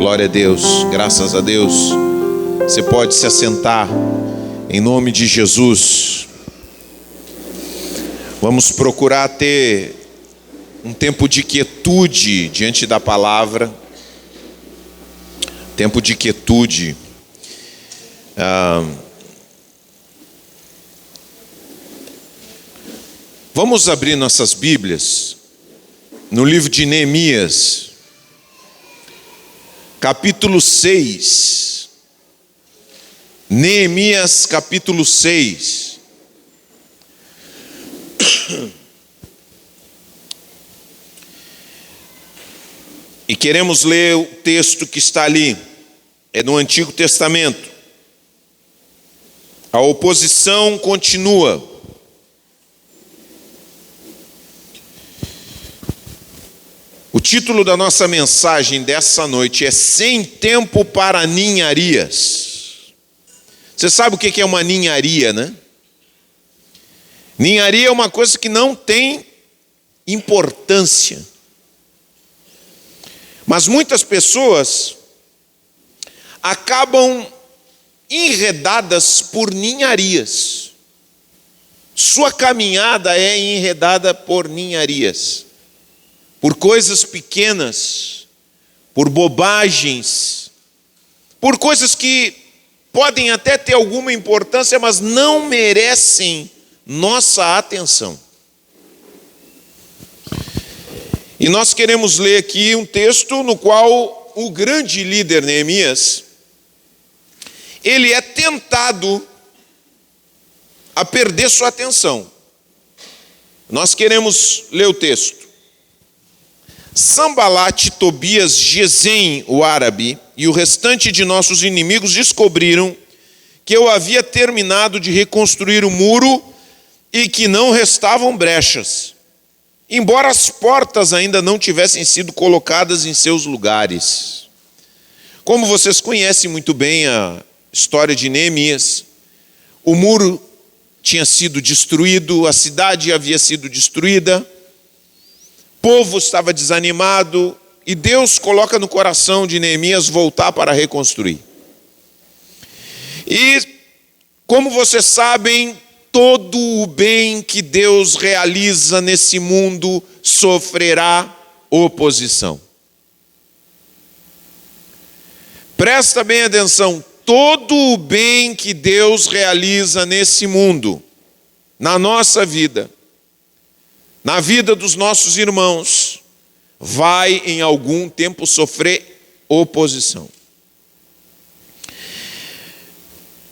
Glória a Deus, graças a Deus. Você pode se assentar em nome de Jesus. Vamos procurar ter um tempo de quietude diante da palavra. Tempo de quietude. Vamos abrir nossas Bíblias no livro de Neemias, capítulo 6. Neemias, capítulo 6. E queremos ler o texto que está ali, é no Antigo Testamento. A oposição continua. O título da nossa mensagem dessa noite é Sem Tempo para Ninharias. Você sabe o que é uma ninharia, né? Ninharia é uma coisa que não tem importância. Mas muitas pessoas acabam enredadas por ninharias. Sua caminhada é enredada por ninharias. Por coisas pequenas, por bobagens, por coisas que podem até ter alguma importância, mas não merecem nossa atenção. E nós queremos ler aqui um texto no qual o grande líder Neemias, ele é tentado a perder sua atenção. Nós queremos ler o texto. Sambalate, Tobias, Gesem, o árabe, e o restante de nossos inimigos descobriram que eu havia terminado de reconstruir o muro e que não restavam brechas, embora as portas ainda não tivessem sido colocadas em seus lugares. Como vocês conhecem muito bem a história de Neemias, o muro tinha sido destruído, a cidade havia sido destruída, o povo estava desanimado e Deus coloca no coração de Neemias voltar para reconstruir. E, como vocês sabem, todo o bem que Deus realiza nesse mundo sofrerá oposição. Presta bem atenção, todo o bem que Deus realiza nesse mundo, na nossa vida, na vida dos nossos irmãos, vai em algum tempo sofrer oposição.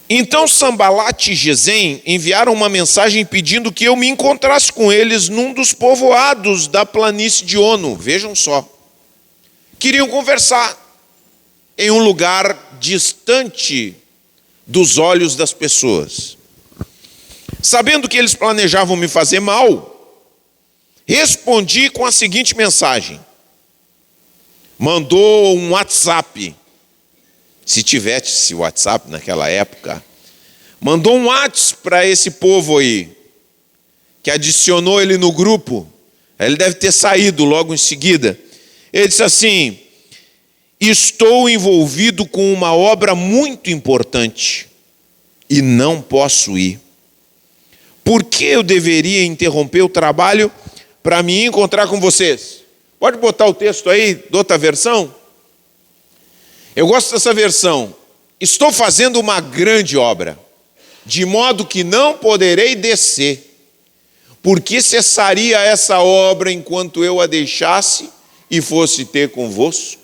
Então Sambalate e Gesem enviaram uma mensagem pedindo que eu me encontrasse com eles num dos povoados da planície de Ono. Vejam só. Queriam conversar em um lugar distante dos olhos das pessoas. Sabendo que eles planejavam me fazer mal, respondi com a seguinte mensagem. Mandou um WhatsApp. Se tivesse WhatsApp naquela época. Mandou um WhatsApp para esse povo aí. Que adicionou ele no grupo. Ele deve ter saído logo em seguida. Ele disse assim: estou envolvido com uma obra muito importante. E não posso ir. Por que eu deveria interromper o trabalho para me encontrar com vocês? Pode botar o texto aí, de outra versão? Eu gosto dessa versão. Estou fazendo uma grande obra, de modo que não poderei descer. Por que cessaria essa obra enquanto eu a deixasse e fosse ter convosco?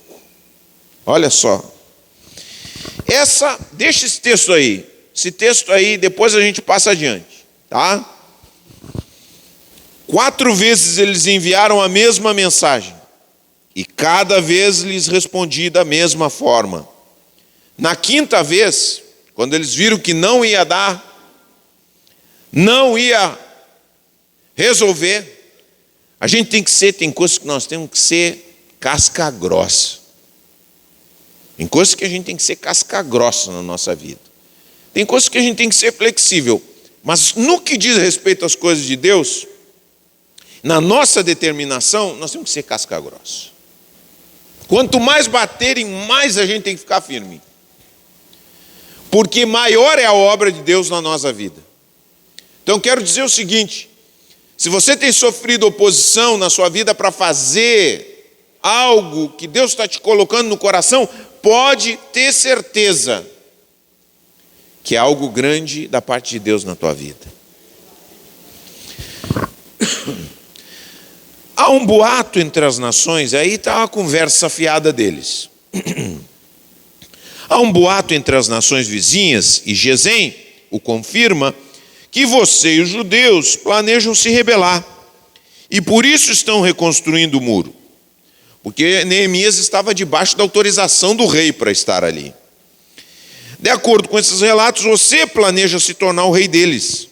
Olha só. Deixa esse texto aí. Esse texto aí, depois a gente passa adiante, tá? 4 vezes eles enviaram a mesma mensagem, e cada vez lhes respondi da mesma forma. Na 5ª vez, quando eles viram que não ia dar, não ia resolver, tem coisas que nós temos que ser casca grossa. Tem coisas que a gente tem que ser casca grossa na nossa vida. Tem coisas que a gente tem que ser flexível. Mas no que diz respeito às coisas de Deus, na nossa determinação, nós temos que ser casca grossa. Quanto mais baterem, mais a gente tem que ficar firme. Porque maior é a obra de Deus na nossa vida. Então quero dizer o seguinte: se você tem sofrido oposição na sua vida para fazer algo que Deus está te colocando no coração, pode ter certeza que é algo grande da parte de Deus na tua vida. Há um boato entre as nações, aí está a conversa fiada deles. Há um boato entre as nações vizinhas, e Gesem o confirma, que você e os judeus planejam se rebelar, e por isso estão reconstruindo o muro, porque Neemias estava debaixo da autorização do rei para estar ali. De acordo com esses relatos, você planeja se tornar o rei deles.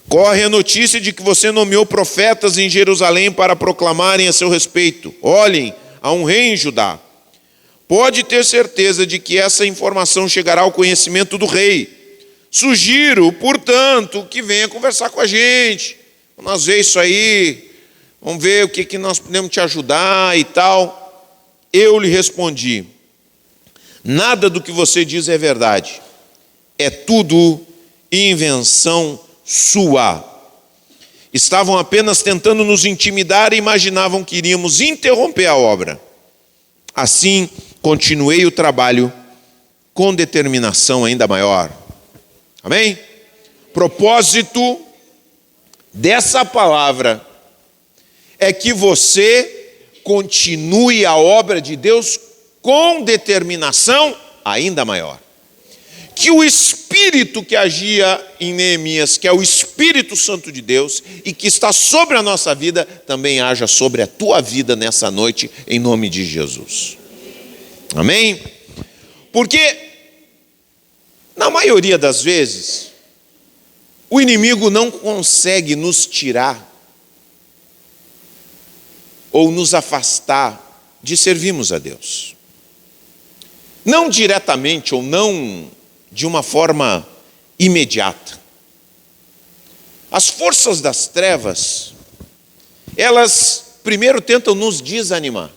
Corre a notícia de que você nomeou profetas em Jerusalém para proclamarem a seu respeito: olhem, há um rei em Judá. Pode ter certeza de que essa informação chegará ao conhecimento do rei. Sugiro, portanto, que venha conversar com a gente. Nós vemos isso aí, vamos ver o que nós podemos te ajudar e tal. Eu lhe respondi: nada do que você diz é verdade. É tudo invenção sua. Estavam apenas tentando nos intimidar e imaginavam que iríamos interromper a obra. Assim, continuei o trabalho com determinação ainda maior. Amém? Propósito dessa palavra é que você continue a obra de Deus com determinação ainda maior. Que o Espírito que agia em Neemias, que é o Espírito Santo de Deus e que está sobre a nossa vida, também haja sobre a tua vida nessa noite, em nome de Jesus. Amém? Porque, na maioria das vezes, o inimigo não consegue nos tirar ou nos afastar de servirmos a Deus. Não diretamente ou não de uma forma imediata. As forças das trevas, elas primeiro tentam nos desanimar.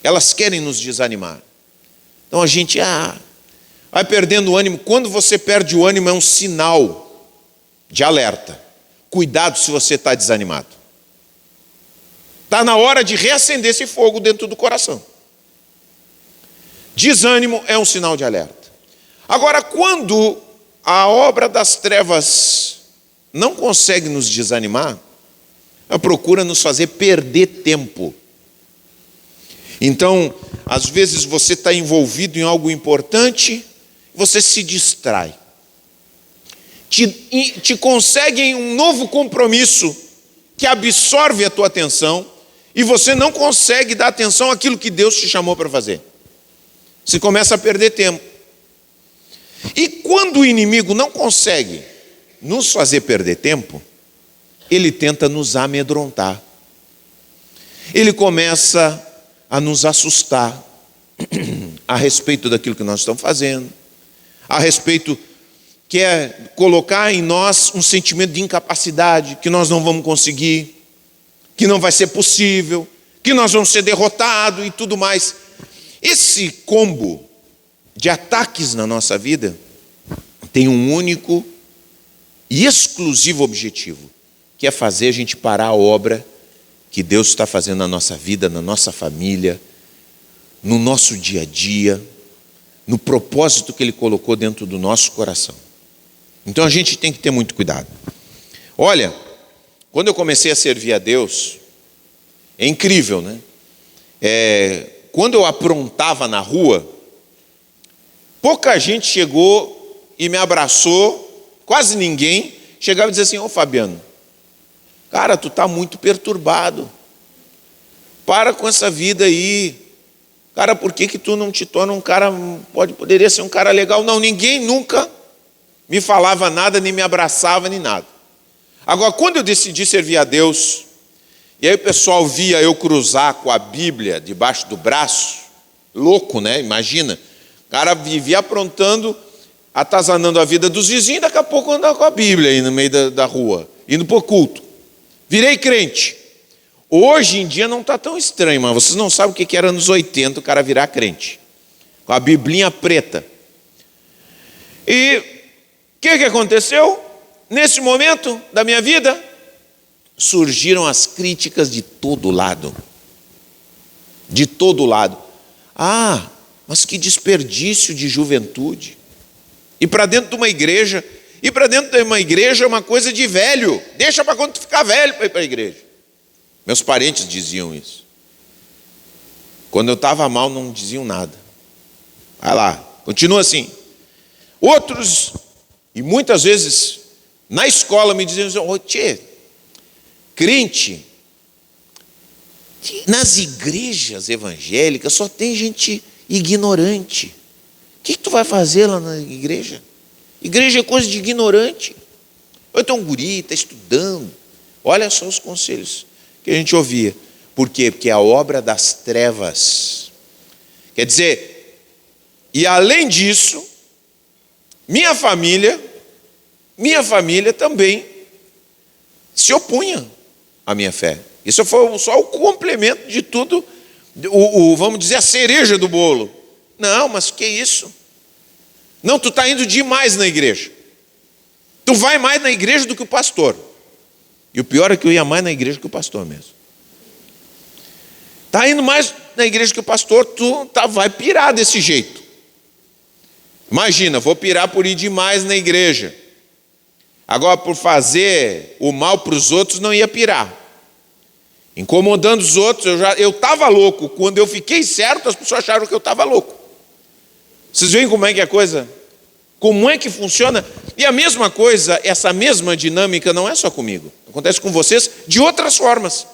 Elas querem nos desanimar. Então a gente vai perdendo o ânimo. Quando você perde o ânimo, é um sinal de alerta. Cuidado se você está desanimado. Está na hora de reacender esse fogo dentro do coração. Desânimo é um sinal de alerta. Agora, quando a obra das trevas não consegue nos desanimar, ela procura nos fazer perder tempo. Então, às vezes você está envolvido em algo importante, você se distrai. Te conseguem um novo compromisso que absorve a tua atenção e você não consegue dar atenção àquilo que Deus te chamou para fazer. Você começa a perder tempo. E quando o inimigo não consegue nos fazer perder tempo, ele tenta nos amedrontar. Ele começa a nos assustar a respeito daquilo que nós estamos fazendo, a respeito, quer colocar em nós um sentimento de incapacidade, que nós não vamos conseguir, que não vai ser possível, que nós vamos ser derrotados e tudo mais. Esse combo de ataques na nossa vida tem um único e exclusivo objetivo, que é fazer a gente parar a obra que Deus está fazendo na nossa vida, na nossa família, no nosso dia a dia, no propósito que Ele colocou dentro do nosso coração. Então a gente tem que ter muito cuidado. Olha, quando eu comecei a servir a Deus, é incrível, né? Quando eu aprontava na rua, pouca gente chegou e me abraçou, quase ninguém chegava e dizia assim: ô Fabiano, cara, tu está muito perturbado, para com essa vida aí, cara, por que tu não te torna um cara, poderia ser um cara legal? Não, ninguém nunca me falava nada, nem me abraçava, nem nada. Agora, quando eu decidi servir a Deus, e aí o pessoal via eu cruzar com a Bíblia debaixo do braço, louco, né? Imagina, o cara vivia aprontando, atazanando a vida dos vizinhos, daqui a pouco andava com a Bíblia aí no meio da rua, indo para o culto. Virei crente. Hoje em dia não está tão estranho, mas vocês não sabem o que era nos 80 o cara virar crente. Com a biblinha preta. E o que aconteceu? Nesse momento da minha vida, surgiram as críticas de todo lado. De todo lado. Ah, mas que desperdício de juventude. Ir para dentro de uma igreja. Ir para dentro de uma igreja é uma coisa de velho. Deixa para quando tu ficar velho para ir para a igreja. Meus parentes diziam isso. Quando eu estava mal, não diziam nada. Vai lá, continua assim. Outros, e muitas vezes, na escola me diziam assim, ô tchê, crente, nas igrejas evangélicas só tem gente ignorante. O que tu vai fazer lá na igreja? Igreja é coisa de ignorante. Ou então um guri, está estudando. Olha só os conselhos que a gente ouvia. Por quê? Porque é a obra das trevas. Quer dizer, e além disso, minha família também se opunha à minha fé. Isso foi só o complemento de tudo, vamos dizer, a cereja do bolo. Não, mas que isso? Não, tu está indo demais na igreja. Tu vai mais na igreja do que o pastor. E o pior é que eu ia mais na igreja que o pastor mesmo. Está indo mais na igreja que o pastor, tu vai pirar desse jeito. Imagina, vou pirar por ir demais na igreja. Agora, por fazer o mal para os outros, não ia pirar. Incomodando os outros, eu estava louco. Quando eu fiquei certo, as pessoas acharam que eu estava louco. Vocês veem como é que é a coisa? Como é que funciona? E a mesma coisa, essa mesma dinâmica não é só comigo. Acontece com vocês de outras formas.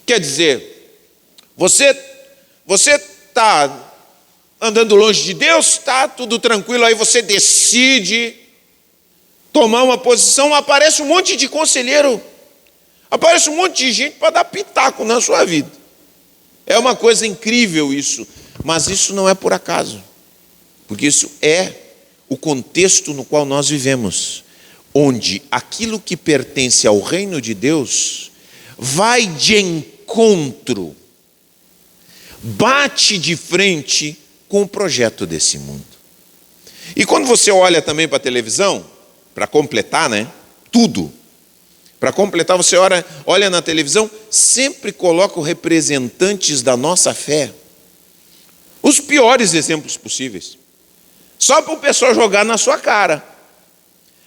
Quer dizer, você está andando longe de Deus, está tudo tranquilo, aí você decide tomar uma posição, aparece um monte de conselheiro, aparece um monte de gente para dar pitaco na sua vida. É uma coisa incrível isso, mas isso não é por acaso, porque isso é o contexto no qual nós vivemos, onde aquilo que pertence ao reino de Deus vai de encontro, bate de frente com o projeto desse mundo. E quando você olha também para a televisão, para completar, né? Tudo. Para completar, você olha na televisão, sempre coloca os representantes da nossa fé. Os piores exemplos possíveis. Só para o pessoal jogar na sua cara.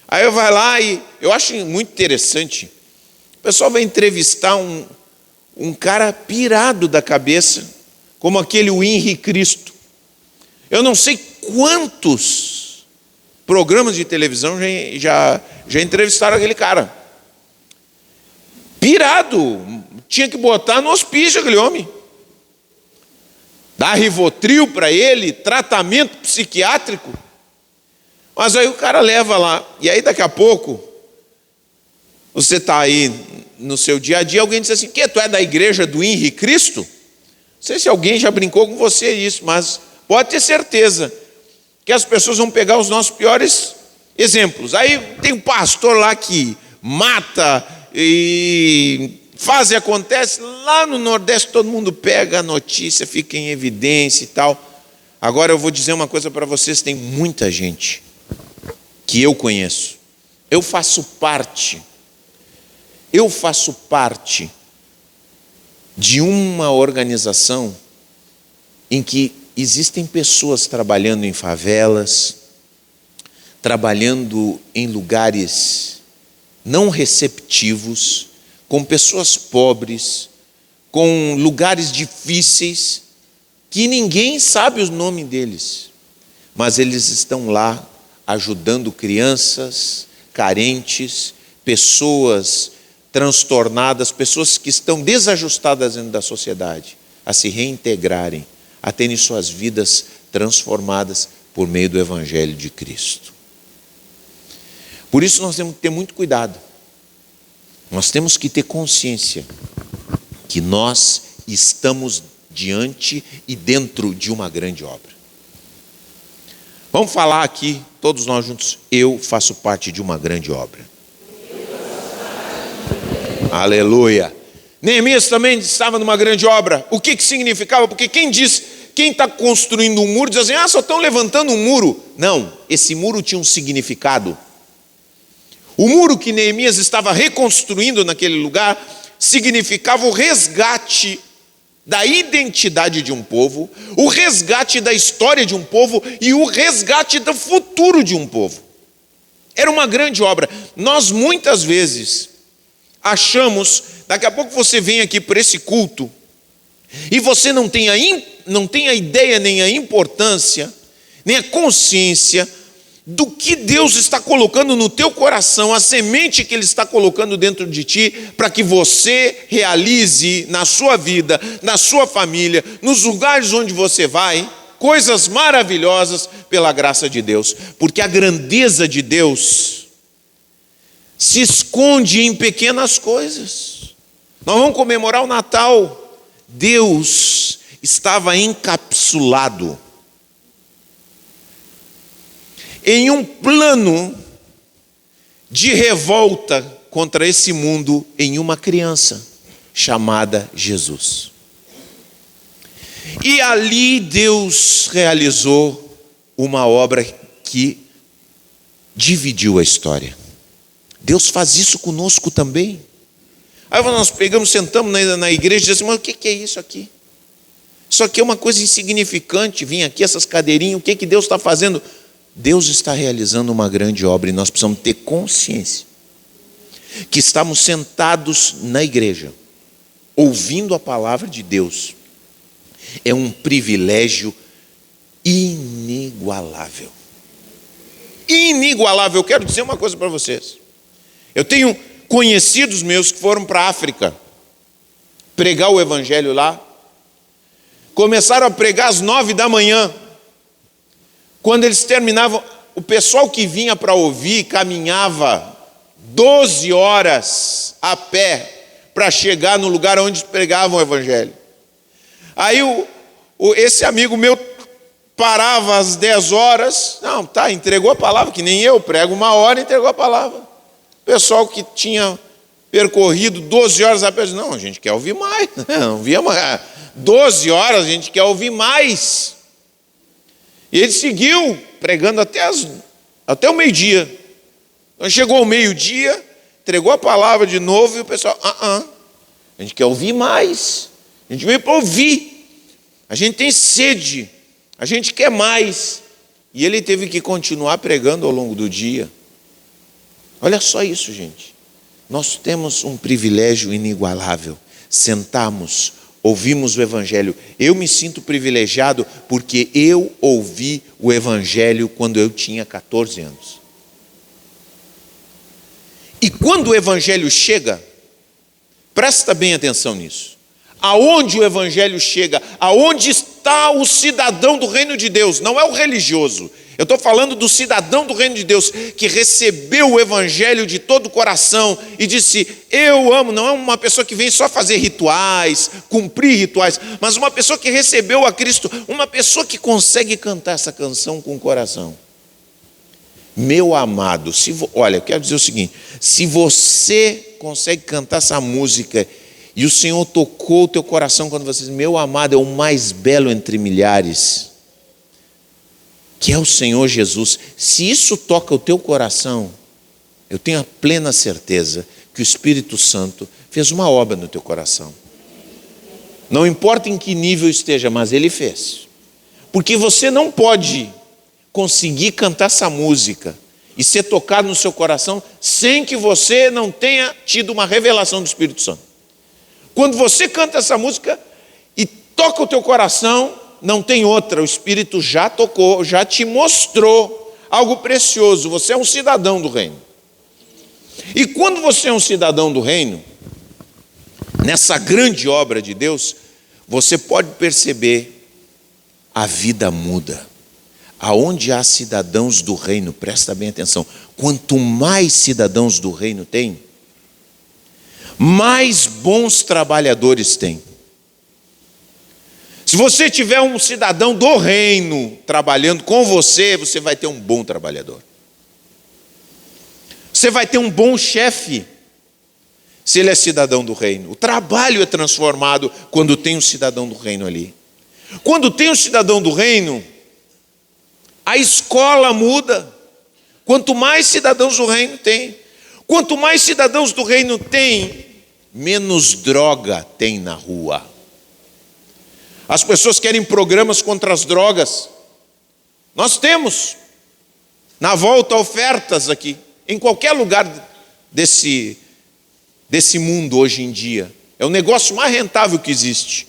Aí eu vai lá e eu acho muito interessante. O pessoal vai entrevistar um cara pirado da cabeça, como aquele Henri Cristo. Eu não sei quantos programas de televisão já entrevistaram aquele cara. Pirado. Tinha que botar no hospício aquele homem. Dar Rivotril para ele, tratamento psiquiátrico. Mas aí o cara leva lá. E aí daqui a pouco, você está aí no seu dia a dia, alguém diz assim, tu é da igreja do Henri Cristo? Não sei se alguém já brincou com você isso, mas pode ter certeza que as pessoas vão pegar os nossos piores exemplos. Aí tem um pastor lá que mata e faz e acontece. Lá no Nordeste todo mundo pega a notícia, fica em evidência e tal. Agora eu vou dizer uma coisa para vocês, tem muita gente que eu conheço. Eu faço parte de uma organização em que existem pessoas trabalhando em favelas, trabalhando em lugares não receptivos, com pessoas pobres, com lugares difíceis, que ninguém sabe o nome deles, mas eles estão lá ajudando crianças carentes, pessoas transtornadas, pessoas que estão desajustadas dentro da sociedade, a se reintegrarem, a terem suas vidas transformadas por meio do Evangelho de Cristo. Por isso nós temos que ter muito cuidado. Nós temos que ter consciência que nós estamos diante e dentro de uma grande obra. Vamos falar aqui, todos nós juntos, eu faço parte de uma grande obra. Aleluia. Neemias também estava numa grande obra. O que significava? Porque quem está construindo um muro diz assim, só estão levantando um muro. Não, esse muro tinha um significado. O muro que Neemias estava reconstruindo naquele lugar significava o resgate da identidade de um povo, o resgate da história de um povo e o resgate do futuro de um povo. Era uma grande obra. Nós muitas vezes achamos, daqui a pouco você vem aqui para esse culto e você não tem a ideia, nem a importância, nem a consciência do que Deus está colocando no teu coração, a semente que Ele está colocando dentro de ti, para que você realize na sua vida, na sua família, nos lugares onde você vai, coisas maravilhosas pela graça de Deus. Porque a grandeza de Deus se esconde em pequenas coisas. Nós vamos comemorar o Natal. Deus estava encapsulado em um plano de revolta contra esse mundo em uma criança chamada Jesus. E ali Deus realizou uma obra que dividiu a história. Deus faz isso conosco também. Aí nós pegamos, sentamos na igreja e dizemos, mas o que é isso aqui? Isso aqui é uma coisa insignificante, vim aqui, essas cadeirinhas, o que Deus está fazendo? Deus está realizando uma grande obra e nós precisamos ter consciência que estamos sentados na igreja, ouvindo a palavra de Deus. É um privilégio inigualável. Inigualável. Eu quero dizer uma coisa para vocês. Eu tenho conhecidos meus que foram para a África pregar o evangelho lá. Começaram a pregar às 9 da manhã. Quando eles terminavam, o pessoal que vinha para ouvir caminhava 12 horas a pé para chegar no lugar onde pregavam o evangelho. Aí esse amigo meu parava às 10 horas, entregou a palavra, que nem eu, prego 1 hora e entregou a palavra. O pessoal que tinha percorrido 12 horas a pé, disse, não, a gente quer ouvir mais, não via mais. 12 horas a gente quer ouvir mais. E ele seguiu pregando até o meio-dia. Então chegou o meio-dia, entregou a palavra de novo e o pessoal, a gente quer ouvir mais. A gente veio para ouvir. A gente tem sede. A gente quer mais. E ele teve que continuar pregando ao longo do dia. Olha só isso, gente. Nós temos um privilégio inigualável. Sentamos, ouvimos o evangelho. Eu me sinto privilegiado porque eu ouvi o evangelho quando eu tinha 14 anos. E quando o evangelho chega, presta bem atenção nisso. Aonde o evangelho chega, aonde está o cidadão do reino de Deus, não é o religioso. Eu estou falando do cidadão do reino de Deus, que recebeu o evangelho de todo o coração e disse, eu amo. Não é uma pessoa que vem só fazer rituais, cumprir rituais, mas uma pessoa que recebeu a Cristo, uma pessoa que consegue cantar essa canção com o coração. Meu amado, olha, eu quero dizer o seguinte, se você consegue cantar essa música e o Senhor tocou o teu coração quando você diz, meu amado é o mais belo entre milhares, que é o Senhor Jesus. Se isso toca o teu coração, eu tenho a plena certeza que o Espírito Santo fez uma obra no teu coração. Não importa em que nível esteja, mas Ele fez. Porque você não pode conseguir cantar essa música e ser tocado no seu coração sem que você não tenha tido uma revelação do Espírito Santo. Quando você canta essa música e toca o teu coração, não tem outra, o Espírito já tocou, já te mostrou algo precioso, você é um cidadão do reino. E quando você é um cidadão do reino, nessa grande obra de Deus, você pode perceber, a vida muda. Aonde há cidadãos do reino, presta bem atenção, quanto mais cidadãos do reino tem, mais bons trabalhadores tem. Se você tiver um cidadão do reino trabalhando com você, você vai ter um bom trabalhador. Você vai ter um bom chefe. se ele é cidadão do reino. O trabalho é transformado quando tem um cidadão do reino ali. Quando tem um cidadão do reino, a escola muda. Quanto mais cidadãos do reino tem, quanto mais cidadãos do reino tem, menos droga tem na rua. As pessoas querem programas contra as drogas. Nós temos, na volta, ofertas aqui, em qualquer lugar desse mundo hoje em dia. É o negócio mais rentável que existe.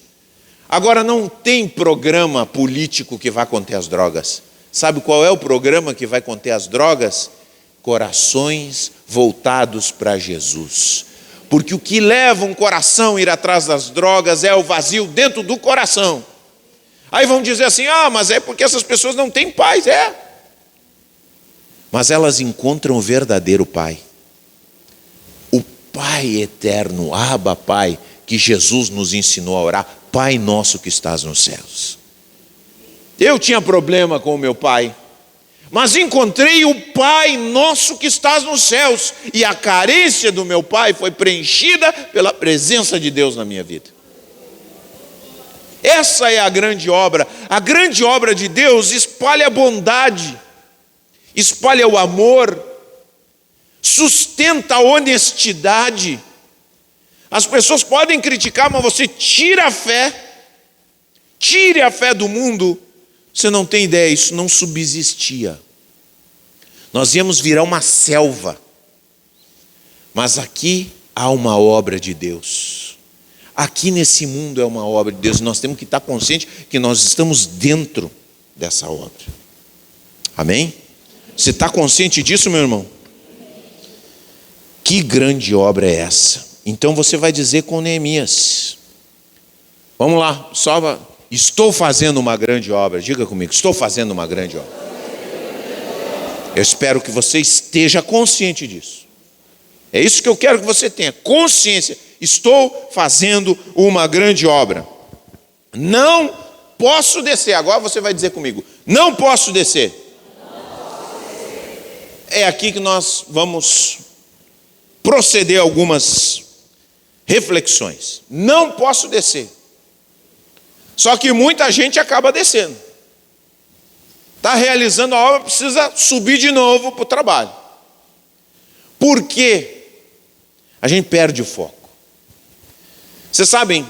Agora, não tem programa político que vai conter as drogas. Sabe qual é o programa que vai conter as drogas? Corações voltados para Jesus. Porque o que leva um coração a ir atrás das drogas é o vazio dentro do coração. Aí vão dizer assim, mas é porque essas pessoas não têm paz. Mas elas encontram o verdadeiro Pai. O Pai eterno, Abba Pai, que Jesus nos ensinou a orar. Pai nosso que estás nos céus. Eu tinha problema com o meu pai, mas encontrei o Pai nosso que estás nos céus, e a carência do meu pai foi preenchida pela presença de Deus na minha vida. Essa é a grande obra. A grande obra de Deus espalha a bondade, espalha o amor, sustenta a honestidade. As pessoas podem criticar, mas você tire a fé do mundo. Você não tem ideia, isso não subsistia. Nós íamos virar uma selva. Mas aqui há uma obra de Deus. Aqui nesse mundo é uma obra de Deus. Nós temos que estar conscientes que nós estamos dentro dessa obra. Amém? Você está consciente disso, meu irmão? Que grande obra é essa? Então você vai dizer com Neemias. Vamos lá, estou fazendo uma grande obra. Diga comigo, estou fazendo uma grande obra. Eu espero que você esteja consciente disso. É isso que eu quero que você tenha, consciência. Estou fazendo uma grande obra. Não posso descer. Agora você vai dizer comigo, não posso descer. É aqui que nós vamos proceder algumas reflexões. Não posso descer. Só que muita gente acaba descendo. Está realizando a obra, precisa subir de novo para o trabalho. Por quê? A gente perde o foco. Vocês sabem,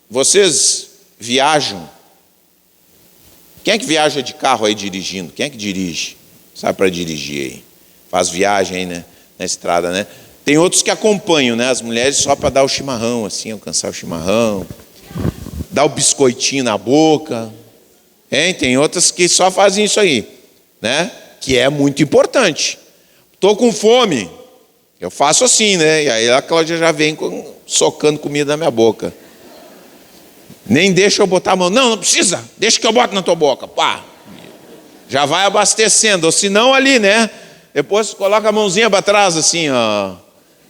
vocês viajam. Quem é que viaja de carro aí dirigindo? Quem é que dirige? Sabe para dirigir aí? Faz viagem aí, né? Na estrada, né? Tem outros que acompanham, né? As mulheres só para dar o chimarrão, assim, alcançar o chimarrão. Dar o biscoitinho na boca. Tem outras que só fazem isso aí, né? Que é muito importante. Estou com fome. Eu faço assim, né? E aí a Cláudia já vem socando comida na minha boca. Nem deixa eu botar a mão. Não precisa. Deixa que eu boto na tua boca. Pá. Já vai abastecendo. Ou se não ali, né? Depois coloca a mãozinha para trás assim, ó.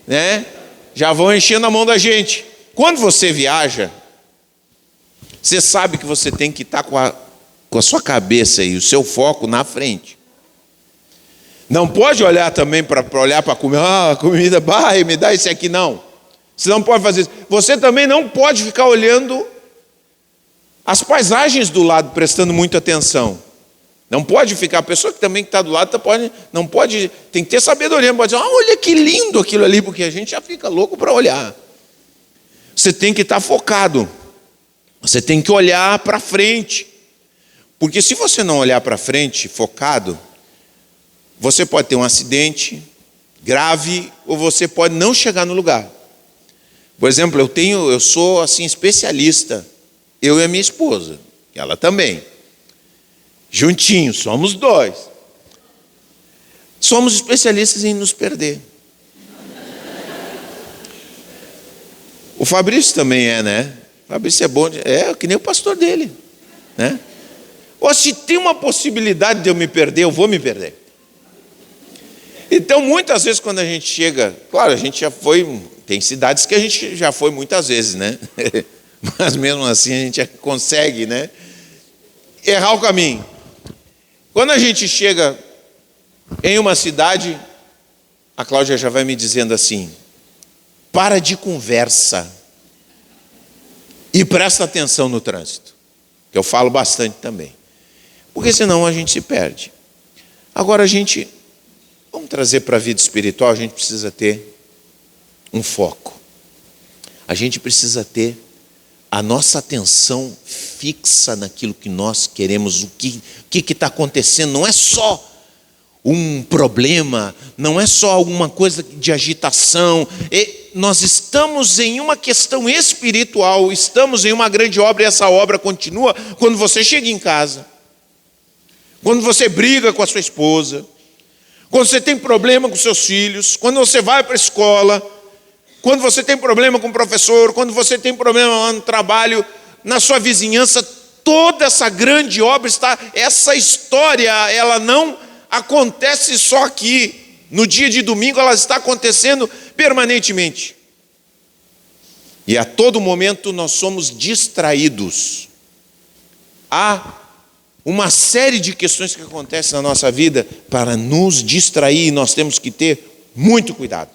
Né? Já vão enchendo a mão da gente. Quando você viaja, você sabe que você tem que estar com a sua cabeça e o seu foco na frente. Não pode olhar também para olhar para comer, comida, me dá esse aqui, não. Você não pode fazer isso. Você também não pode ficar olhando as paisagens do lado, prestando muita atenção. Não pode ficar, a pessoa que também está do lado não pode, tem que ter sabedoria, não pode dizer, olha que lindo aquilo ali, porque a gente já fica louco para olhar. Você tem que estar focado. Você tem que olhar para frente. Porque se você não olhar para frente, focado, você pode ter um acidente grave ou você pode não chegar no lugar. Por exemplo, eu sou assim especialista, eu e a minha esposa, ela também. Juntinhos, somos dois. Somos especialistas em nos perder. O Fabrício também né? O Fabrício é bom, que nem o pastor dele, né? Ou se tem uma possibilidade de eu me perder, eu vou me perder. Então, muitas vezes quando a gente chega, claro, a gente já foi, tem cidades que a gente já foi muitas vezes, né? Mas mesmo assim a gente consegue, né? Errar o caminho. Quando a gente chega em uma cidade, a Cláudia já vai me dizendo assim, para de conversa e presta atenção no trânsito, que eu falo bastante também, porque senão a gente se perde. Agora vamos trazer para a vida espiritual, a gente precisa ter um foco. A gente precisa ter a nossa atenção fixa naquilo que nós queremos, o que está acontecendo. Não é só um problema, não é só alguma coisa de agitação. Nós estamos em uma questão espiritual, estamos em uma grande obra, e essa obra continua quando você chega em casa, quando você briga com a sua esposa, quando você tem problema com seus filhos, quando você vai para a escola, quando você tem problema com o professor, quando você tem problema lá no trabalho, na sua vizinhança. Toda essa grande obra essa história, ela não acontece só aqui. No dia de domingo ela está acontecendo permanentemente. E a todo momento nós somos distraídos. Há uma série de questões que acontecem na nossa vida para nos distrair, e nós temos que ter muito cuidado.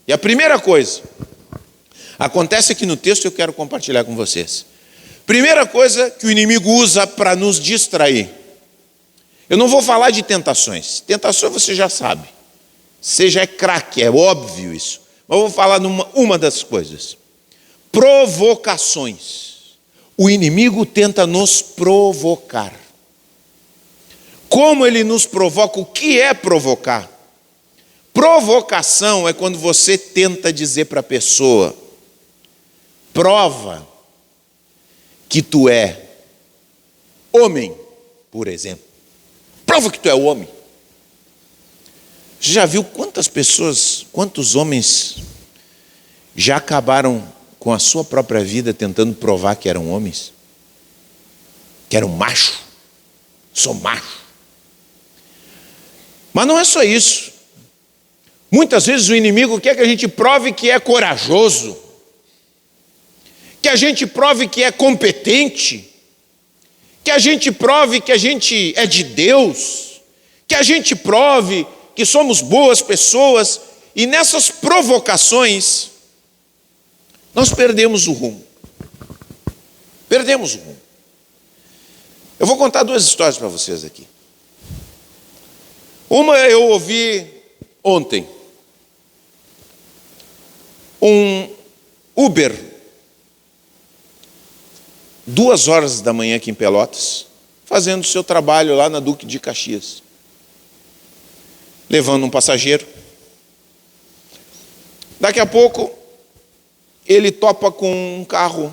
E a primeira coisa acontece aqui no texto, eu quero compartilhar com vocês. Primeira coisa que o inimigo usa para nos distrair. Eu não vou falar de tentações. Tentações você já sabe. Você já é craque, é óbvio isso. Mas eu vou falar uma das coisas. Provocações. O inimigo tenta nos provocar. Como ele nos provoca? O que é provocar? Provocação é quando você tenta dizer para a pessoa: prova que tu é homem, por exemplo. Prova que tu é homem. Você já viu quantos homens já acabaram com a sua própria vida tentando provar que eram homens? Que eram macho. Sou macho. Mas não é só isso. Muitas vezes o inimigo quer que a gente prove que é corajoso, que a gente prove que é competente, que a gente prove que a gente é de Deus, que a gente prove que somos boas pessoas, e nessas provocações nós perdemos o rumo. Perdemos o rumo. Eu vou contar duas histórias para vocês aqui. Uma eu ouvi ontem. Um Uber, 2h da manhã aqui em Pelotas, fazendo o seu trabalho lá na Duque de Caxias, levando um passageiro. Daqui a pouco, ele topa com um carro,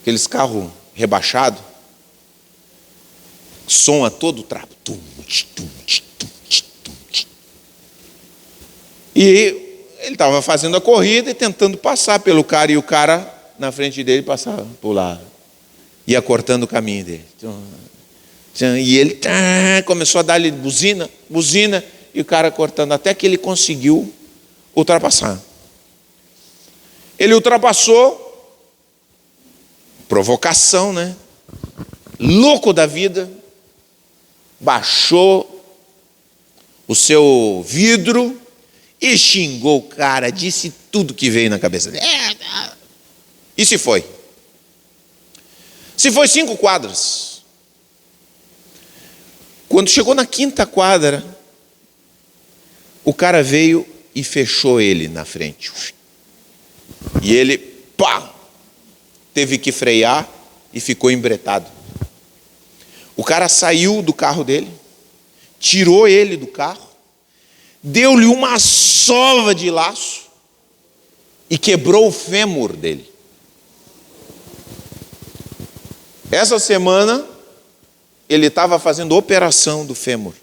aqueles carros rebaixados, som a todo trapo. E ele estava fazendo a corrida e tentando passar pelo cara, e o cara na frente dele passava por lá, ia cortando o caminho dele. E ele começou a dar-lhe buzina, e o cara cortando, até que ele conseguiu ultrapassar. Ele ultrapassou, provocação, né? Louco da vida, baixou o seu vidro e xingou o cara, disse tudo que veio na cabeça dele. E se foi? Se foi 5 quadras. Quando chegou na 5ª quadra, o cara veio e fechou ele na frente. E ele, teve que frear e ficou embretado. O cara saiu do carro dele, tirou ele do carro, deu-lhe uma sova de laço e quebrou o fêmur dele. Essa semana, ele estava fazendo operação do fêmur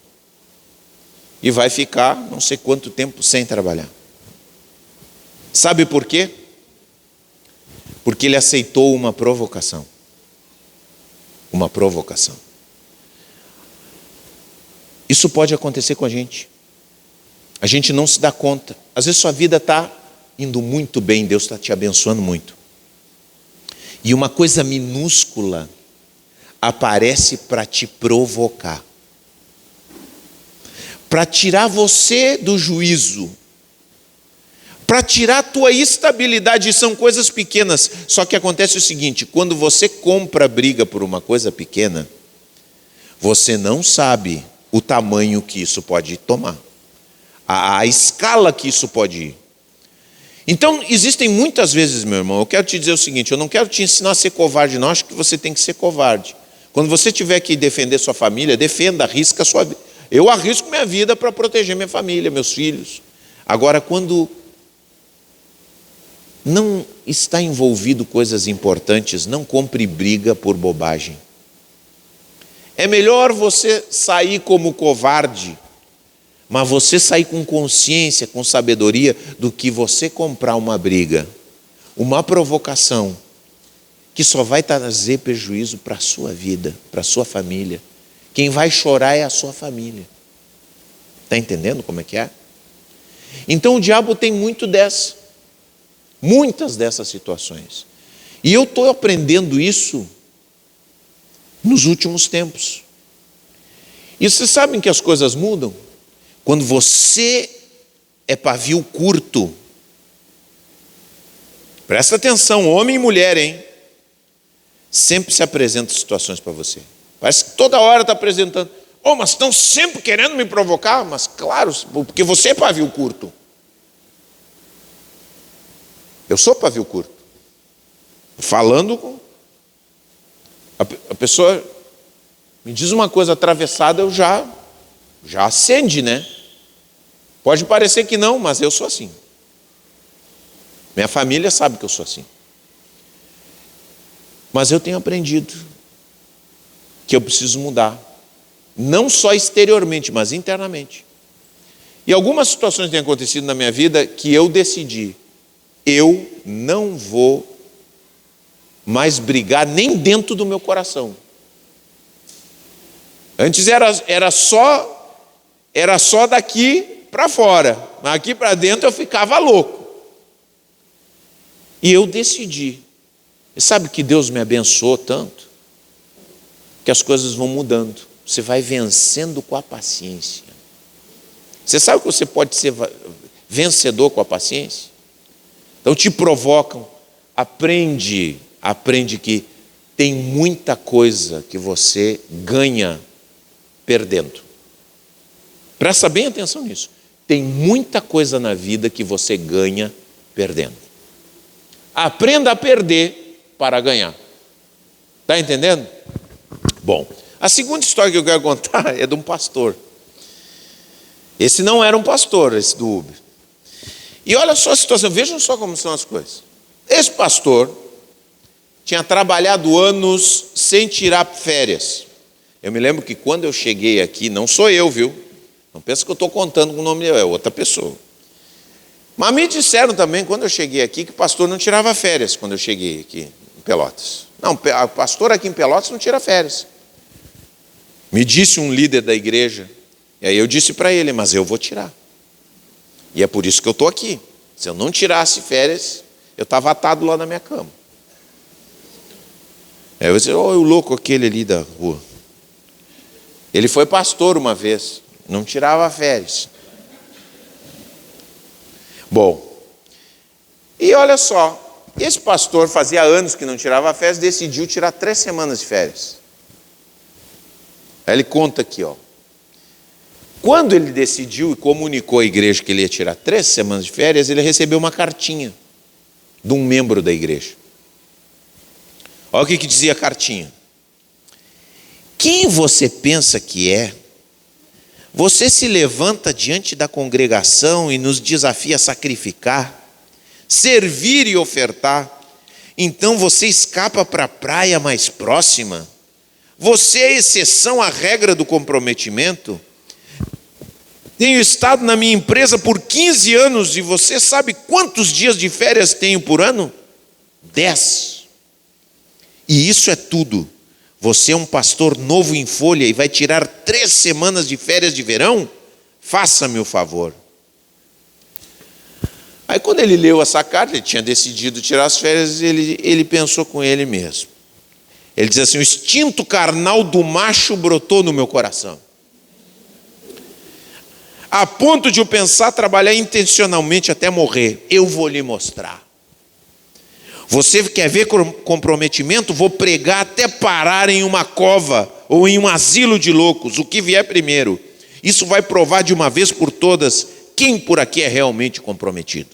e vai ficar não sei quanto tempo sem trabalhar. Sabe por quê? Porque ele aceitou uma provocação. Uma provocação. Isso pode acontecer com a gente. A gente não se dá conta. Às vezes sua vida está indo muito bem, Deus está te abençoando muito. E uma coisa minúscula aparece para te provocar. Para tirar você do juízo. para tirar a tua estabilidade. São coisas pequenas. Só que acontece o seguinte: quando você compra briga por uma coisa pequena, você não sabe o tamanho que isso pode tomar, a escala que isso pode ir. Então, existem muitas vezes, meu irmão, eu quero te dizer o seguinte: eu não quero te ensinar a ser covarde, não. Acho que você tem que ser covarde. Quando você tiver que defender sua família, defenda, arrisca a sua vida. Eu arrisco minha vida para proteger minha família, meus filhos. Agora, quando não está envolvido coisas importantes, não compre briga por bobagem. É melhor você sair como covarde, mas você sair com consciência, com sabedoria, do que você comprar uma briga, uma provocação, que só vai trazer prejuízo para a sua vida, para a sua família. Quem vai chorar é a sua família. Está entendendo como é que é? Então o diabo tem muitas dessas situações. E eu estou aprendendo isso nos últimos tempos. E vocês sabem que as coisas mudam? Quando você é pavio curto. Presta atenção, homem e mulher, hein? Sempre se apresentam situações para você. Parece que toda hora está apresentando. Oh, mas estão sempre querendo me provocar? Mas claro, porque você é pavio curto. Eu sou pavio curto. Falando com... A pessoa me diz uma coisa atravessada, eu já acende, né? Pode parecer que não, mas eu sou assim. Minha família sabe que eu sou assim. Mas eu tenho aprendido que eu preciso mudar. Não só exteriormente, mas internamente. E algumas situações têm acontecido na minha vida que eu decidi. Eu não vou mais brigar nem dentro do meu coração. Antes era só daqui para fora, mas aqui para dentro eu ficava louco. E eu decidi. E sabe que Deus me abençoou tanto? Que as coisas vão mudando. Você vai vencendo com a paciência. Você sabe que você pode ser vencedor com a paciência? Então te provocam. Aprende que tem muita coisa que você ganha perdendo. Presta bem atenção nisso. Tem muita coisa na vida que você ganha perdendo. Aprenda a perder para ganhar. Está entendendo? Bom, a segunda história que eu quero contar é de um pastor. Esse não era um pastor, esse do Uber. E olha só a situação, vejam só como são as coisas. Esse pastor tinha trabalhado anos sem tirar férias. Eu me lembro que quando eu cheguei aqui, não sou eu, viu? Não pensa que eu estou contando com o nome dele, é outra pessoa. Mas me disseram também, quando eu cheguei aqui, que o pastor não tirava férias quando eu cheguei aqui em Pelotas. Não, o pastor aqui em Pelotas não tira férias. Me disse um líder da igreja, e aí eu disse para ele, mas eu vou tirar. E é por isso que eu estou aqui. Se eu não tirasse férias, eu estava atado lá na minha cama. Aí eu disse, olha o louco aquele ali da rua. Ele foi pastor uma vez, não tirava férias. Bom, e olha só, esse pastor fazia anos que não tirava férias, decidiu tirar 3 semanas de férias. Aí ele conta aqui, ó. Quando ele decidiu e comunicou à igreja que ele ia tirar 3 semanas de férias, ele recebeu uma cartinha de um membro da igreja. Olha o que dizia a cartinha. Quem você pensa que é? Você se levanta diante da congregação e nos desafia a sacrificar, servir e ofertar. Então você escapa para a praia mais próxima? Você é exceção à regra do comprometimento? Tenho estado na minha empresa por 15 anos e você sabe quantos dias de férias tenho por ano? 10. E isso é tudo. Você é um pastor novo em folha e vai tirar 3 semanas de férias de verão? Faça-me o favor. Aí quando ele leu essa carta, ele tinha decidido tirar as férias, ele pensou com ele mesmo. Ele diz assim, o instinto carnal do macho brotou no meu coração. a ponto de eu pensar trabalhar intencionalmente até morrer. Eu vou lhe mostrar. Você quer ver comprometimento? Vou pregar até parar em uma cova ou em um asilo de loucos, o que vier primeiro. Isso vai provar de uma vez por todas quem por aqui é realmente comprometido.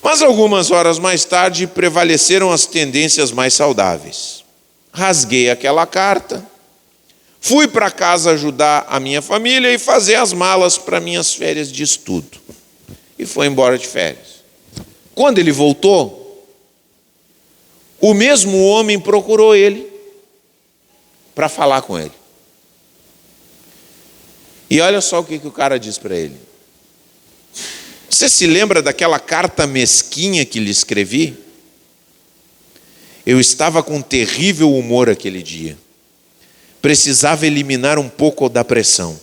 Mas algumas horas mais tarde prevaleceram as tendências mais saudáveis. Rasguei aquela carta, fui para casa ajudar a minha família e fazer as malas para minhas férias de estudo. E foi embora de férias. Quando ele voltou, o mesmo homem procurou ele para falar com ele. E olha só o que o cara diz para ele. Você se lembra daquela carta mesquinha que lhe escrevi? Eu estava com terrível humor aquele dia. Precisava eliminar um pouco da pressão.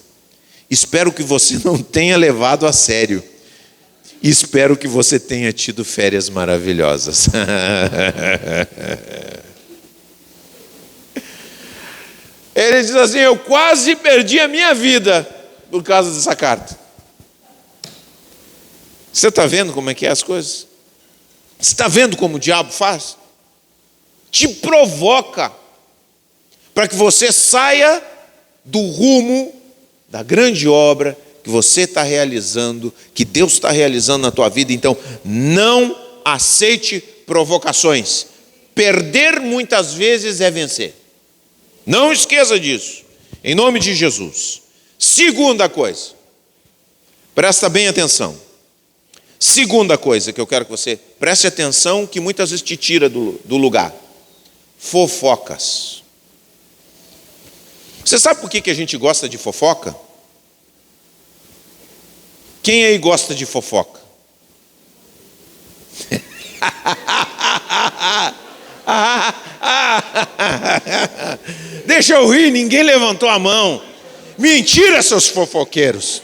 Espero que você não tenha levado a sério. Espero que você tenha tido férias maravilhosas. Ele diz assim: eu quase perdi a minha vida por causa dessa carta. Você está vendo como é que é as coisas? Você está vendo como o diabo faz? Te provoca para que você saia do rumo da grande obra que você está realizando, que Deus está realizando na tua vida. Então, não aceite provocações. Perder muitas vezes é vencer. Não esqueça disso, em nome de Jesus. Segunda coisa, presta bem atenção. Segunda coisa que eu quero que você preste atenção, que muitas vezes te tira do lugar. Fofocas. Você sabe por que a gente gosta de fofoca? Quem aí gosta de fofoca? Deixa eu rir, ninguém levantou a mão. Mentira, seus fofoqueiros.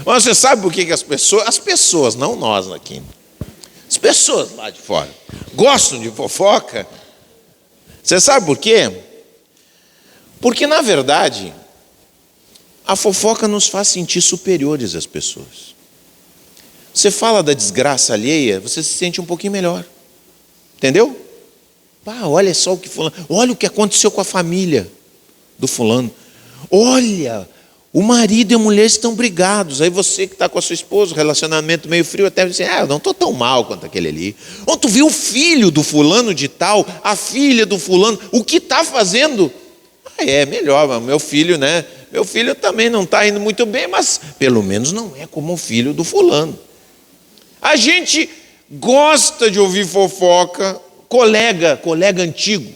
Mas você sabe por que as pessoas, não nós aqui, as pessoas lá de fora, gostam de fofoca? Você sabe por quê? Porque, na verdade, a fofoca nos faz sentir superiores às pessoas. Você fala da desgraça alheia, você se sente um pouquinho melhor. Entendeu? Pá, olha só o que fulano, olha o que aconteceu com a família do fulano. Olha, o marido e a mulher estão brigados. Aí você que está com a sua esposa, relacionamento meio frio, até diz assim: eu não estou tão mal quanto aquele ali. Ou tu viu o filho do fulano de tal, a filha do fulano, o que está fazendo? É melhor, mas meu filho, né? Meu filho também não está indo muito bem, mas pelo menos não é como o filho do fulano. A gente gosta de ouvir fofoca, colega antigo,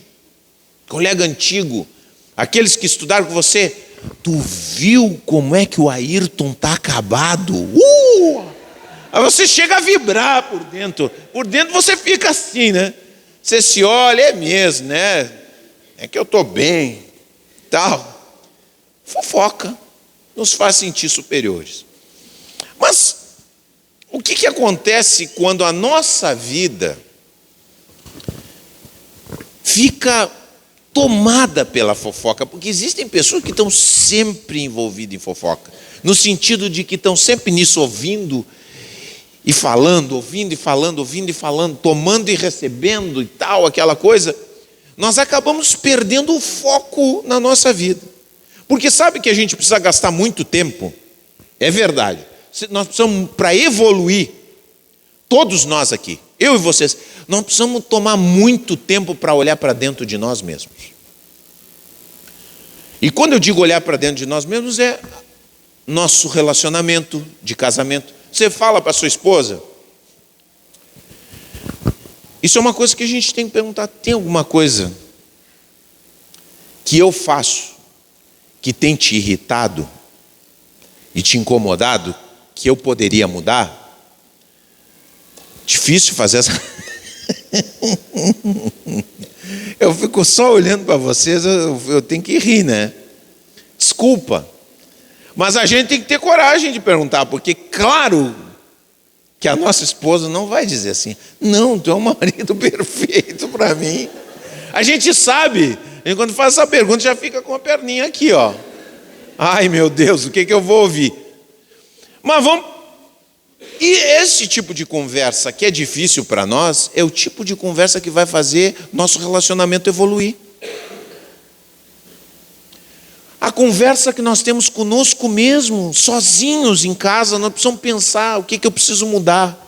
aqueles que estudaram com você. Tu viu como é que o Ayrton está acabado? Aí você chega a vibrar por dentro. Por dentro você fica assim, né? Você se olha, é mesmo, né? É que eu estou bem, tal. Fofoca nos faz sentir superiores. Mas o que acontece quando a nossa vida fica tomada pela fofoca? Porque existem pessoas que estão sempre envolvidas em fofoca, no sentido de que estão sempre nisso, ouvindo e falando, ouvindo e falando, ouvindo e falando, tomando e recebendo e tal, aquela coisa. Nós acabamos perdendo o foco na nossa vida. Porque sabe que a gente precisa gastar muito tempo? É verdade. Nós precisamos, para evoluir, todos nós aqui, eu e vocês, nós precisamos tomar muito tempo para olhar para dentro de nós mesmos. E quando eu digo olhar para dentro de nós mesmos, é nosso relacionamento de casamento. Você fala para sua esposa, isso é uma coisa que a gente tem que perguntar: tem alguma coisa que eu faço que tem te irritado e te incomodado, que eu poderia mudar? Difícil fazer essa... Eu fico só olhando para vocês, eu tenho que rir, né? Desculpa. Mas a gente tem que ter coragem de perguntar, porque claro que a nossa esposa não vai dizer assim: não, tu é um marido perfeito para mim. A gente sabe, e quando faz essa pergunta já fica com a perninha aqui, ó. Ai meu Deus, o que eu vou ouvir? Mas vamos... E esse tipo de conversa que é difícil para nós, é o tipo de conversa que vai fazer nosso relacionamento evoluir. A conversa que nós temos conosco mesmo, sozinhos em casa, nós precisamos pensar o que eu preciso mudar.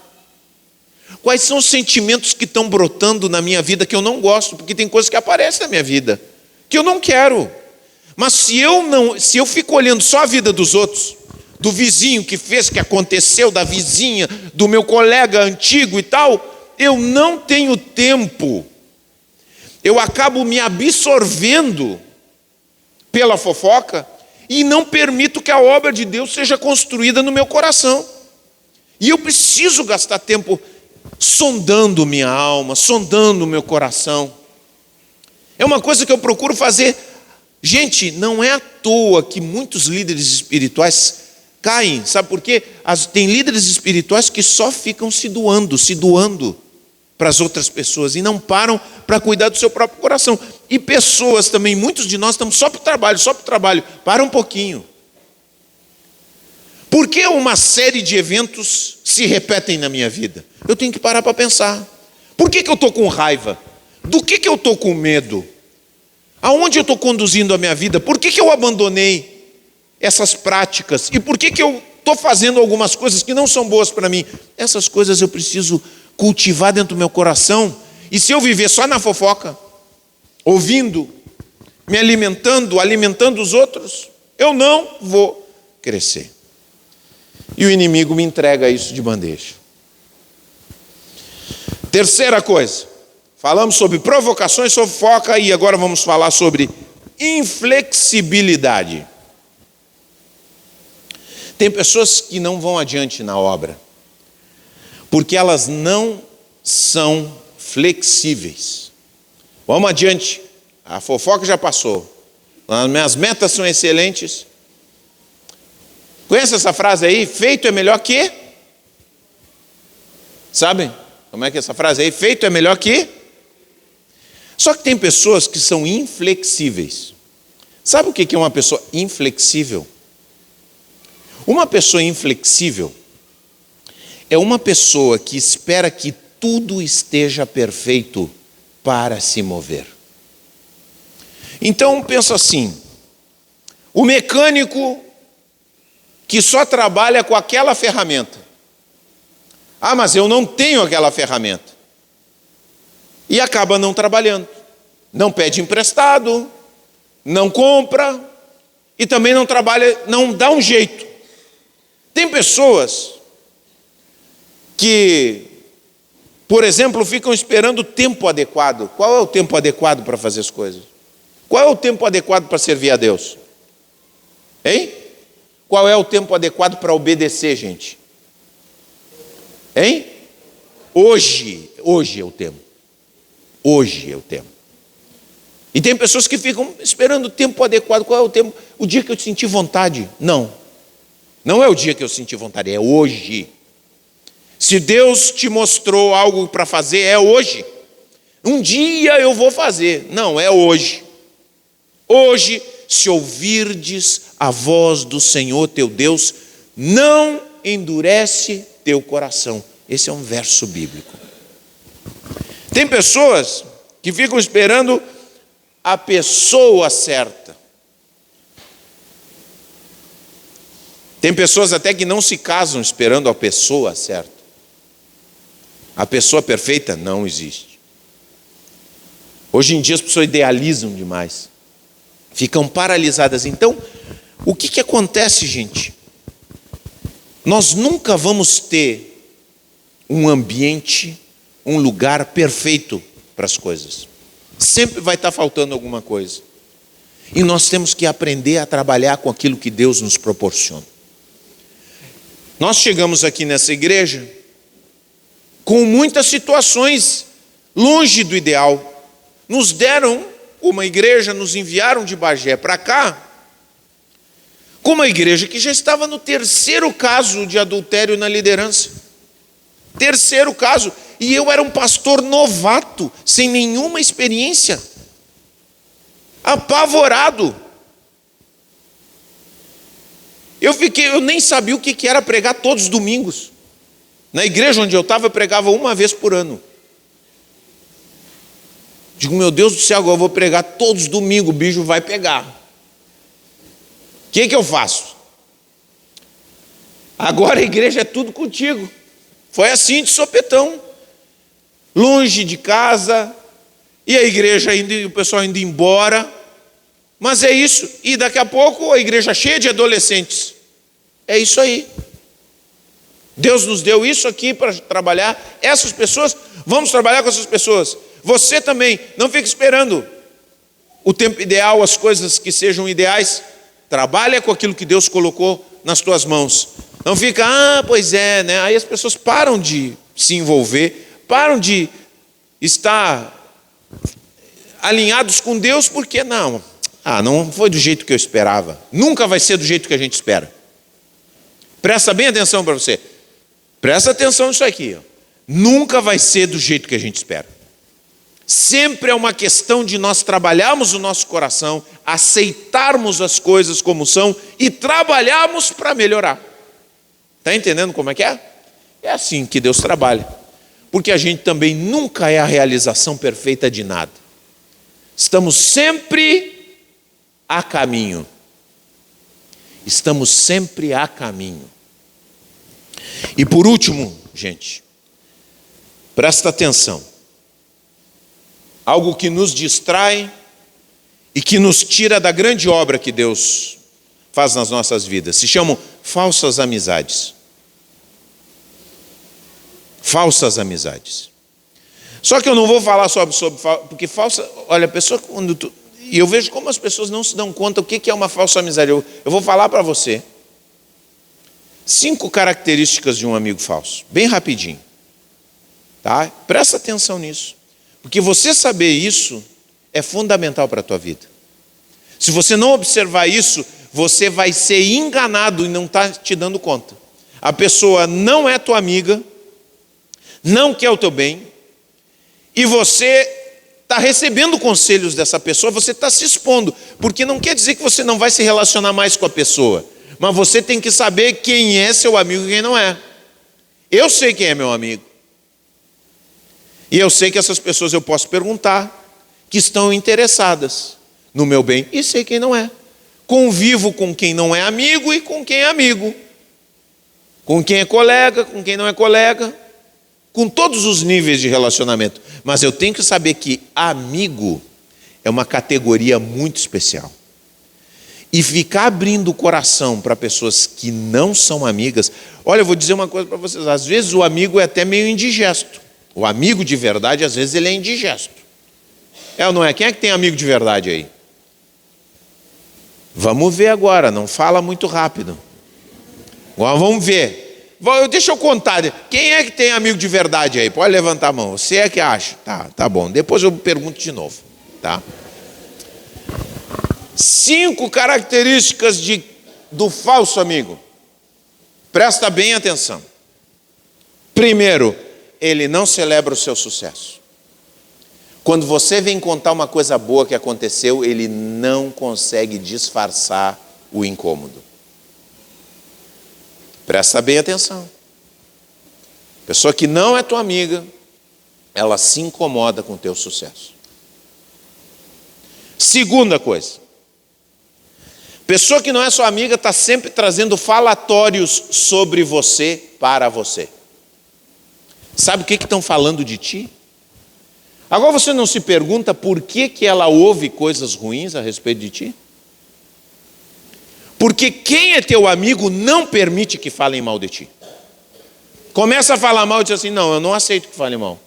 Quais são os sentimentos que estão brotando na minha vida que eu não gosto, porque tem coisas que aparecem na minha vida que eu não quero. Mas se eu fico olhando só a vida dos outros, do vizinho que fez, que aconteceu, da vizinha, do meu colega antigo e tal, eu não tenho tempo. Eu acabo me absorvendo pela fofoca e não permito que a obra de Deus seja construída no meu coração. E eu preciso gastar tempo sondando minha alma, sondando o meu coração. É uma coisa que eu procuro fazer. Gente, não é à toa que muitos líderes espirituais caem. Sabe por quê? Tem líderes espirituais que só ficam se doando para as outras pessoas e não param para cuidar do seu próprio coração. E pessoas também, muitos de nós estamos só para o trabalho. Para um pouquinho. Por que uma série de eventos se repetem na minha vida? Eu tenho que parar para pensar. Por que eu estou com raiva? Do que eu estou com medo? Aonde eu estou conduzindo a minha vida? Por que eu abandonei essas práticas? E por que eu estou fazendo algumas coisas que não são boas para mim? Essas coisas eu preciso cultivar dentro do meu coração. E se eu viver só na fofoca, ouvindo, me alimentando os outros, eu não vou crescer. E o inimigo me entrega isso de bandeja. Terceira coisa, falamos sobre provocações, sobre fofoca, e agora vamos falar sobre inflexibilidade. Tem pessoas que não vão adiante na obra, porque elas não são flexíveis. Vamos adiante, a fofoca já passou, as minhas metas são excelentes. Conhece essa frase aí? Feito é melhor que? Sabem? Como é que é essa frase aí? Feito é melhor que? Só que tem pessoas que são inflexíveis. Sabe o que é uma pessoa inflexível? Uma pessoa inflexível é uma pessoa que espera que tudo esteja perfeito para se mover. Então pensa assim, o mecânico que só trabalha com aquela ferramenta. Ah, mas eu não tenho aquela ferramenta. E acaba não trabalhando. Não pede emprestado, não compra e também não trabalha, não dá um jeito. Tem pessoas que, por exemplo, ficam esperando o tempo adequado. Qual é o tempo adequado para fazer as coisas? Qual é o tempo adequado para servir a Deus? Hein? Qual é o tempo adequado para obedecer, gente? Hein? Hoje é o tempo. Hoje é o tempo. E tem pessoas que ficam esperando o tempo adequado. Qual é o tempo? O dia que eu senti vontade. Não é o dia que eu senti vontade, é hoje. Se Deus te mostrou algo para fazer, é hoje. Um dia eu vou fazer. Não, é hoje. Hoje, se ouvirdes a voz do Senhor teu Deus, não endurece teu coração. Esse é um verso bíblico. Tem pessoas que ficam esperando a pessoa certa. Tem pessoas até que não se casam esperando a pessoa certa. A pessoa perfeita não existe. Hoje em dia as pessoas idealizam demais. Ficam paralisadas. Então, o que acontece, gente? Nós nunca vamos ter um ambiente, um lugar perfeito para as coisas. Sempre vai estar faltando alguma coisa. E nós temos que aprender a trabalhar com aquilo que Deus nos proporciona. Nós chegamos aqui nessa igreja com muitas situações longe do ideal. Nos deram uma igreja, nos enviaram de Bagé para cá, com uma igreja que já estava no terceiro caso de adultério na liderança. Terceiro caso. E eu era um pastor novato, sem nenhuma experiência. apavorado. Eu nem sabia o que era pregar todos os domingos. Na igreja onde eu estava, eu pregava uma vez por ano. Digo, meu Deus do céu, agora eu vou pregar todos os domingos, o bicho vai pegar. O que eu faço? Agora a igreja é tudo contigo. Foi assim de sopetão. Longe de casa, e a igreja indo, o pessoal indo embora. Mas é isso. E daqui a pouco a igreja cheia de adolescentes. É isso aí. Deus nos deu isso aqui para trabalhar. Essas pessoas, vamos trabalhar com essas pessoas. Você também, não fique esperando o tempo ideal, as coisas que sejam ideais. Trabalha com aquilo que Deus colocou nas tuas mãos. Não fica, pois é, né? Aí as pessoas param de se envolver, param de estar alinhados com Deus, porque não foi do jeito que eu esperava. Nunca vai ser do jeito que a gente espera. Presta bem atenção para você. Presta atenção nisso aqui. Nunca vai ser do jeito que a gente espera. Sempre é uma questão de nós trabalharmos o nosso coração, aceitarmos as coisas como são e trabalharmos para melhorar. Está entendendo como é que é? É assim que Deus trabalha. Porque a gente também nunca é a realização perfeita de nada. Estamos sempre a caminho. Estamos sempre a caminho. E por último, gente, presta atenção. Algo que nos distrai e que nos tira da grande obra que Deus faz nas nossas vidas. Se chamam falsas amizades. Falsas amizades. Só que eu não vou falar sobre porque falsa, olha, a pessoa e eu vejo como as pessoas não se dão conta o que é uma falsa amizade. Eu vou falar para você 5 características de um amigo falso, bem rapidinho. Tá? Presta atenção nisso. Porque você saber isso é fundamental para a tua vida. Se você não observar isso, você vai ser enganado e não está te dando conta. A pessoa não é tua amiga, não quer o teu bem, e você está recebendo conselhos dessa pessoa, você está se expondo, porque não quer dizer que você não vai se relacionar mais com a pessoa, mas você tem que saber quem é seu amigo e quem não é. Eu sei quem é meu amigo. E eu sei que essas pessoas eu posso perguntar, que estão interessadas no meu bem, e sei quem não é. Convivo com quem não é amigo e com quem é amigo. Com quem é colega, com quem não é colega. Com todos os níveis de relacionamento. Mas eu tenho que saber que amigo é uma categoria muito especial. E ficar abrindo o coração para pessoas que não são amigas. Olha, eu vou dizer uma coisa para vocês. Às vezes o amigo é até meio indigesto. O amigo de verdade, às vezes, ele é indigesto. É ou não é? Quem é que tem amigo de verdade aí? Vamos ver agora, não fala muito rápido. Agora vamos ver. Deixa eu contar. Quem é que tem amigo de verdade aí? Pode levantar a mão. Você é que acha? Tá bom. Depois eu pergunto de novo. Tá? 5 características do falso amigo. Presta bem atenção. Primeiro, ele não celebra o seu sucesso. Quando você vem contar uma coisa boa que aconteceu, ele não consegue disfarçar o incômodo. Presta bem atenção. Pessoa que não é tua amiga, ela se incomoda com o teu sucesso. Segunda coisa. Pessoa que não é sua amiga está sempre trazendo falatórios sobre você para você. Sabe o que estão falando de ti? Agora você não se pergunta por que ela ouve coisas ruins a respeito de ti? Porque quem é teu amigo não permite que falem mal de ti. Começa a falar mal e diz assim, não, eu não aceito que falem mal.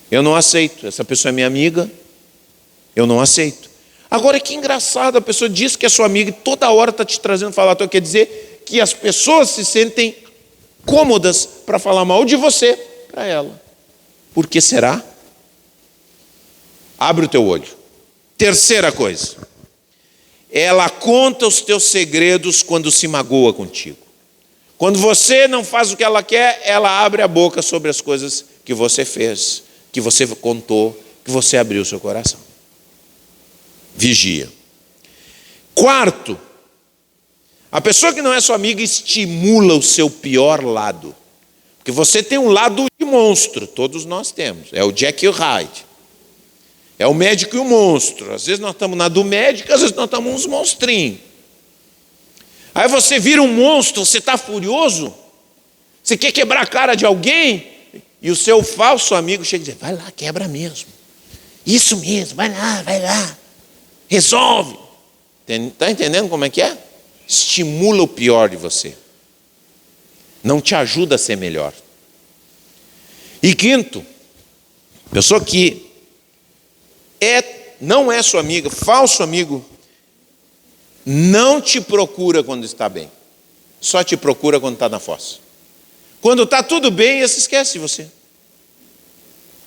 Eu não aceito, essa pessoa é minha amiga, eu não aceito. Agora que engraçado, a pessoa diz que é sua amiga e toda hora está te trazendo falatório, quer dizer que as pessoas se sentem cômodas para falar mal de você para ela. Por que será? Abre o teu olho. Terceira coisa. Ela conta os teus segredos quando se magoa contigo. Quando você não faz o que ela quer, ela abre a boca sobre as coisas que você fez, que você contou, que você abriu o seu coração. Vigia. Quarto, a pessoa que não é sua amiga estimula o seu pior lado. Porque você tem um lado de monstro, todos nós temos. É o Jekyll e Hyde. É o médico e o monstro. Às vezes nós estamos na do médico, às vezes nós estamos uns monstrinhos. Aí você vira um monstro, você está furioso, você quer quebrar a cara de alguém, e o seu falso amigo chega e diz: vai lá, quebra mesmo. Isso mesmo, vai lá, resolve. Está entendendo como é que é? Estimula o pior de você. Não te ajuda a ser melhor. E quinto, pessoa que não é sua amiga, falso amigo, não te procura quando está bem. Só te procura quando está na fossa. Quando está tudo bem, ele se esquece de você.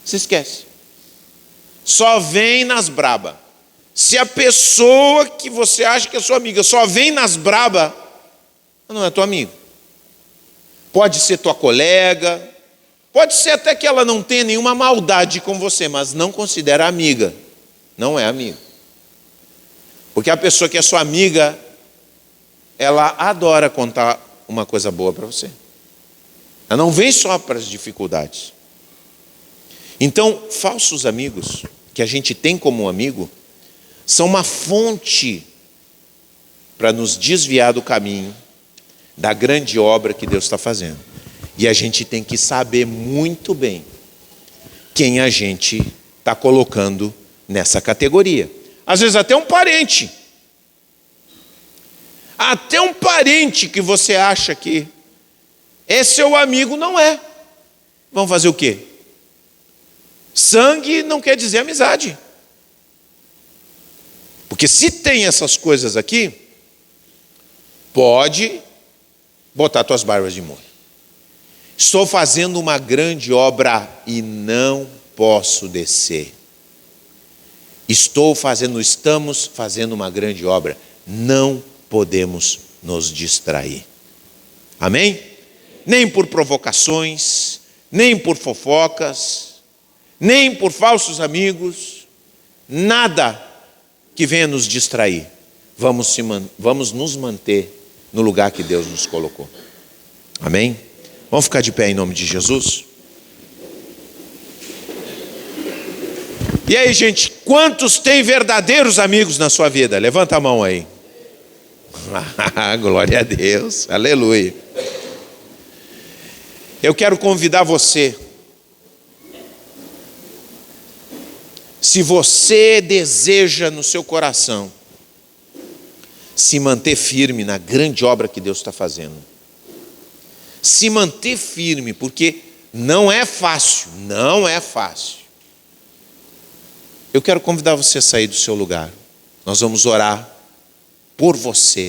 Se esquece. Só vem nas braba. Se a pessoa que você acha que é sua amiga só vem nas braba, não é tua amiga. Pode ser tua colega, pode ser até que ela não tenha nenhuma maldade com você, mas não considera amiga. Não é amiga. Porque a pessoa que é sua amiga, ela adora contar uma coisa boa para você. Ela não vem só para as dificuldades. Então, falsos amigos, que a gente tem como amigo, são uma fonte para nos desviar do caminho da grande obra que Deus está fazendo. E a gente tem que saber muito bem quem a gente está colocando nessa categoria. Às vezes até um parente. Até um parente que você acha que é seu amigo, não é. Vamos fazer o quê? Sangue não quer dizer amizade. Porque se tem essas coisas aqui, pode botar tuas barbas de molho. Estou fazendo uma grande obra e não posso descer. Estamos fazendo uma grande obra, não podemos nos distrair. Amém? Nem por provocações, nem por fofocas, nem por falsos amigos, nada que venha nos distrair. Vamos nos manter no lugar que Deus nos colocou. Amém? Vamos ficar de pé em nome de Jesus? E aí, gente, quantos têm verdadeiros amigos na sua vida? Levanta a mão aí. Glória a Deus, aleluia. Eu quero convidar você, se você deseja no seu coração se manter firme na grande obra que Deus está fazendo, se manter firme, porque não é fácil, eu quero convidar você a sair do seu lugar. Nós vamos orar por você.